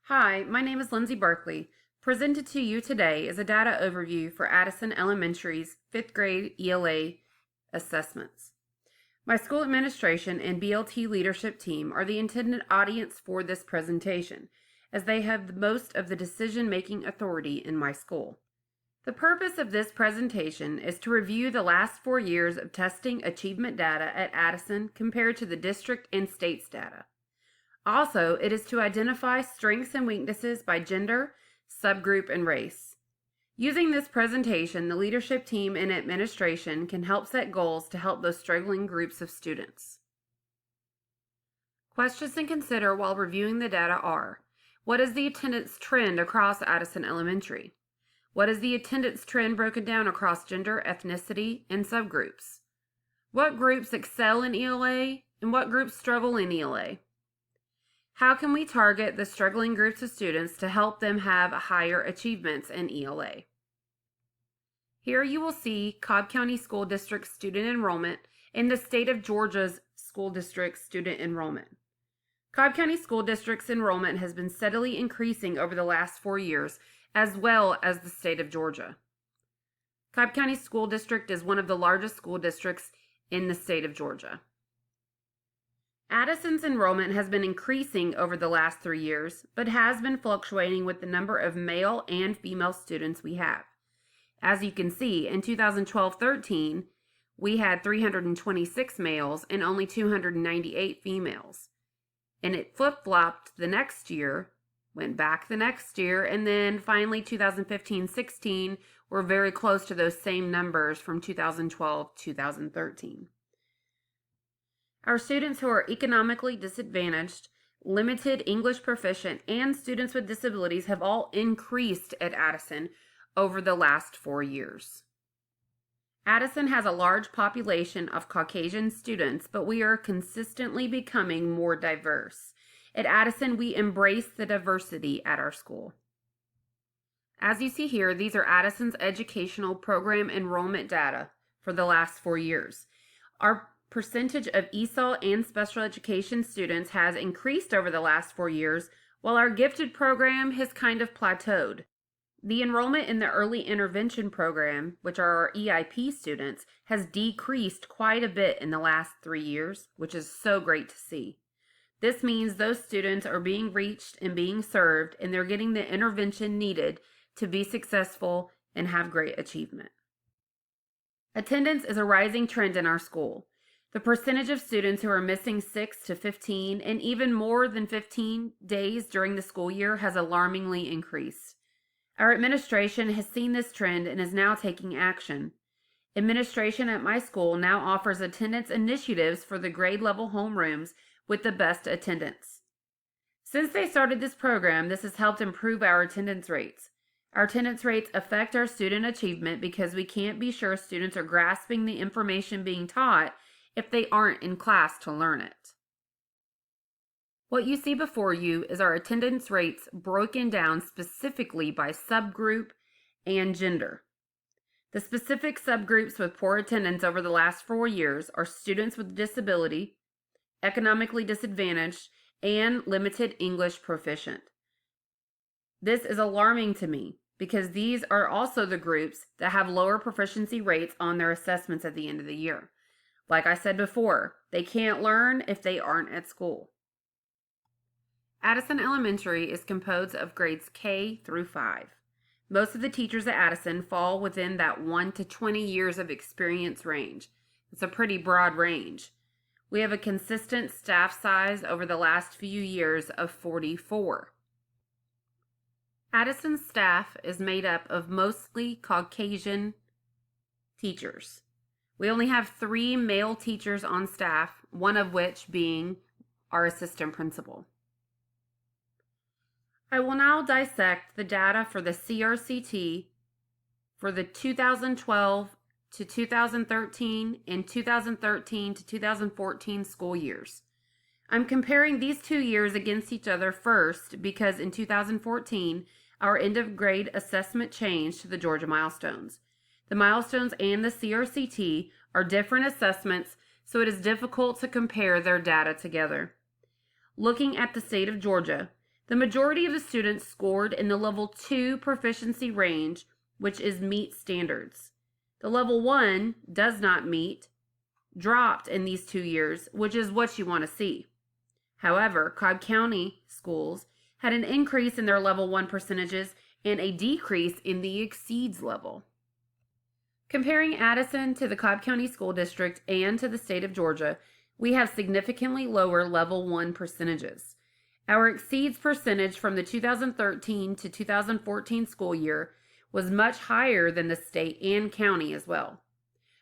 Hi, my name is Lindsay Barkley. Presented to you today is a data overview for Addison Elementary's 5th grade ELA assessments. My school administration and BLT leadership team are the intended audience for this presentation, as they have most of the decision-making authority in my school. The purpose of this presentation is to review the last 4 years of testing achievement data at Addison compared to the district and state's data. Also, it is to identify strengths and weaknesses by gender, subgroup, and race. Using this presentation, the leadership team and administration can help set goals to help those struggling groups of students. Questions to consider while reviewing the data are: what is the attendance trend across Addison Elementary? What is the attendance trend broken down across gender, ethnicity, and subgroups? What groups excel in ELA and what groups struggle in ELA? How can we target the struggling groups of students to help them have higher achievements in ELA? Here you will see Cobb County School District student enrollment and the state of Georgia's school district student enrollment. Cobb County School District's enrollment has been steadily increasing over the last 4 years, as well as the state of Georgia. Cobb County School District is one of the largest school districts in the state of Georgia. Addison's enrollment has been increasing over the last 3 years, but has been fluctuating with the number of male and female students we have. As you can see, in 2012-13, we had 326 males and only 298 females. And it flip-flopped the next year, went back the next year, and then finally 2015-16 were very close to those same numbers from 2012-2013. Our students who are economically disadvantaged, limited English proficient, and students with disabilities have all increased at Addison over the last 4 years. Addison has a large population of Caucasian students, but we are consistently becoming more diverse. At Addison, we embrace the diversity at our school. As you see here, these are Addison's educational program enrollment data for the last 4 years. Our percentage of ESOL and special education students has increased over the last 4 years, while our gifted program has kind of plateaued. The enrollment in the early intervention program, which are our EIP students, has decreased quite a bit in the last 3 years, which is so great to see. This means those students are being reached and being served, and they're getting the intervention needed to be successful and have great achievement. Attendance is a rising trend in our school. The percentage of students who are missing 6 to 15 and even more than 15 days during the school year has alarmingly increased. Our administration has seen this trend and is now taking action. Administration at my school now offers attendance initiatives for the grade level homerooms with the best attendance. Since they started this program, this has helped improve our attendance rates. Our attendance rates affect our student achievement because we can't be sure students are grasping the information being taught if they aren't in class to learn it. What you see before you is our attendance rates broken down specifically by subgroup and gender. The specific subgroups with poor attendance over the last 4 years are students with disability, economically disadvantaged, and limited English proficient. This is alarming to me because these are also the groups that have lower proficiency rates on their assessments at the end of the year. Like I said before, they can't learn if they aren't at school. Addison Elementary is composed of grades K through 5. Most of the teachers at Addison fall within that 1 to 20 years of experience range. It's a pretty broad range. We have a consistent staff size over the last few years of 44. Addison's staff is made up of mostly Caucasian teachers. We only have 3 male teachers on staff, one of which being our assistant principal. I will now dissect the data for the CRCT for the 2012 to 2013 and 2013 to 2014 school years. I'm comparing these 2 years against each other first because in 2014, our end of grade assessment changed to the Georgia milestones. The milestones and the CRCT are different assessments, so it is difficult to compare their data together. Looking at the state of Georgia, The majority of the students scored in the level 2 proficiency range, which is meet standards. The level 1 does not meet, dropped in these 2 years, which is what you want to see. However, Cobb County schools had an increase in their level 1 percentages and a decrease in the exceeds level. Comparing Addison to the Cobb County School District and to the state of Georgia, we have significantly lower level 1 percentages. Our exceeds percentage from the 2013 to 2014 school year was much higher than the state and county as well.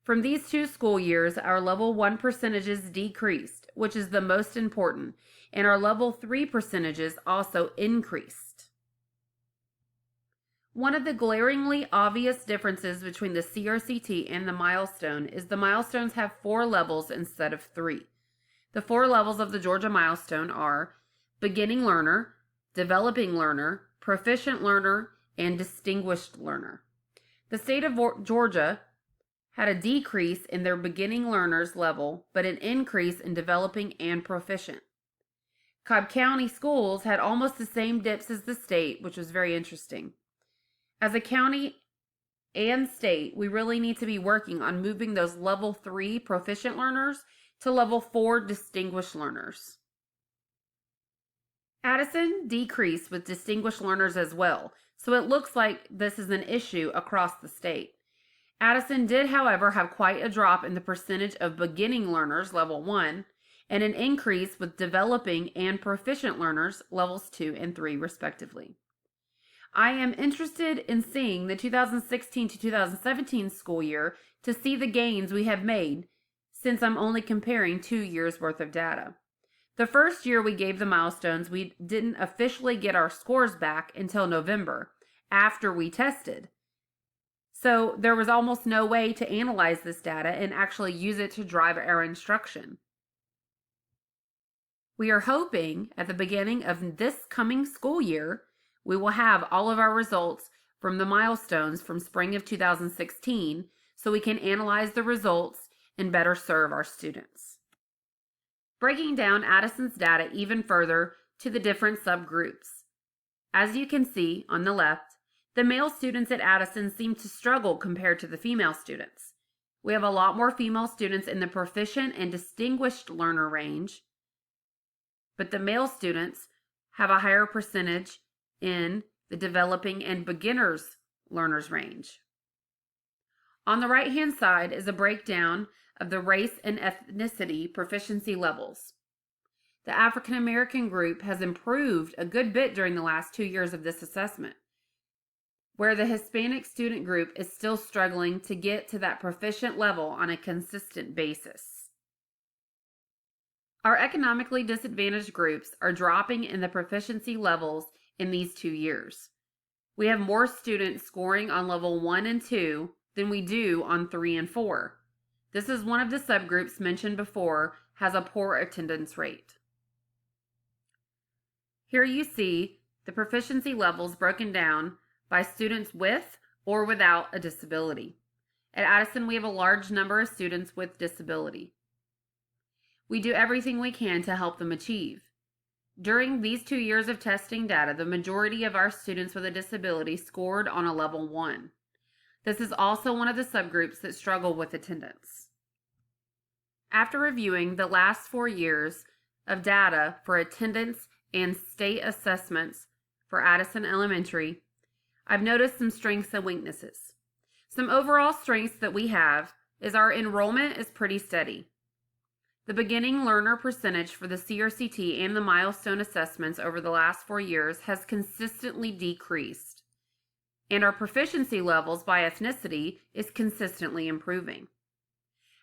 From these 2 school years, our level 1 percentages decreased, which is the most important, and our level 3 percentages also increased. One of the glaringly obvious differences between the CRCT and the milestone is the milestones have 4 levels instead of 3. The 4 levels of the Georgia milestone are beginning learner, developing learner, proficient learner, and distinguished learner. The state of Georgia had a decrease in their beginning learners level, but an increase in developing and proficient. Cobb County schools had almost the same dips as the state, which was very interesting. As a county and state, we really need to be working on moving those level 3 proficient learners to level 4 distinguished learners. Addison decreased with distinguished learners as well, so it looks like this is an issue across the state. Addison did, however, have quite a drop in the percentage of beginning learners, level 1, and an increase with developing and proficient learners, levels 2 and 3, respectively. I am interested in seeing the 2016 to 2017 school year to see the gains we have made, since I'm only comparing 2 years' worth of data. The first year we gave the milestones, we didn't officially get our scores back until November, after we tested. So there was almost no way to analyze this data and actually use it to drive our instruction. We are hoping at the beginning of this coming school year, we will have all of our results from the milestones from spring of 2016 so we can analyze the results and better serve our students. Breaking down Addison's data even further to the different subgroups. As you can see on the left, the male students at Addison seem to struggle compared to the female students. We have a lot more female students in the proficient and distinguished learner range, but the male students have a higher percentage in the developing and beginners learners range. On the right-hand side is a breakdown of the race and ethnicity proficiency levels. The African American group has improved a good bit during the last 2 years of this assessment, where the Hispanic student group is still struggling to get to that proficient level on a consistent basis. Our economically disadvantaged groups are dropping in the proficiency levels in these 2 years. We have more students scoring on level 1 and 2 than we do on 3 and 4. This is one of the subgroups mentioned before has a poor attendance rate. Here you see the proficiency levels broken down by students with or without a disability. At Addison, we have a large number of students with disability. We do everything we can to help them achieve. During these 2 years of testing data, the majority of our students with a disability scored on a level 1. This is also one of the subgroups that struggle with attendance. After reviewing the last 4 years of data for attendance and state assessments for Addison Elementary, I've noticed some strengths and weaknesses. Some overall strengths that we have is our enrollment is pretty steady. The beginning learner percentage for the CRCT and the milestone assessments over the last 4 years has consistently decreased, and our proficiency levels by ethnicity is consistently improving.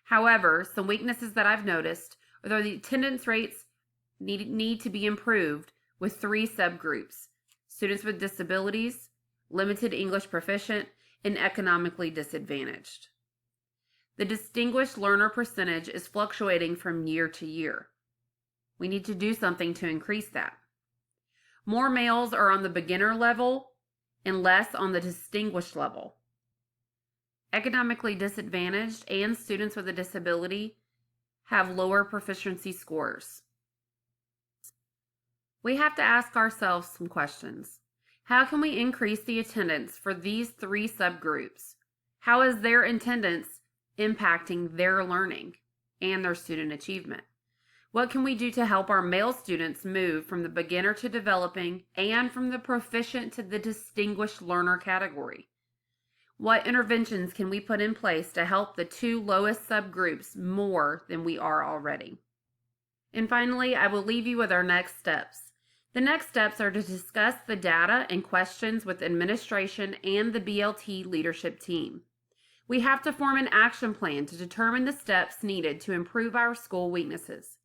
However, some weaknesses that I've noticed are that the attendance rates need to be improved with 3 subgroups: students with disabilities, limited English proficient, and economically disadvantaged. The distinguished learner percentage is fluctuating from year to year. We need to do something to increase that. More males are on the beginner level and less on the distinguished level. Economically disadvantaged and students with a disability have lower proficiency scores. We have to ask ourselves some questions. How can we increase the attendance for these three subgroups? How is their attendance impacting their learning and their student achievement? What can we do to help our male students move from the beginner to developing and from the proficient to the distinguished learner category? What interventions can we put in place to help the two lowest subgroups more than we are already? And finally, I will leave you with our next steps. The next steps are to discuss the data and questions with administration and the BLT leadership team. We have to form an action plan to determine the steps needed to improve our school weaknesses.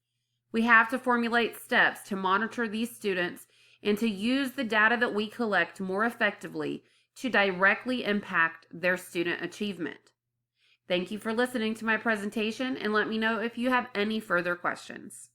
We have to formulate steps to monitor these students and to use the data that we collect more effectively to directly impact their student achievement. Thank you for listening to my presentation, and let me know if you have any further questions.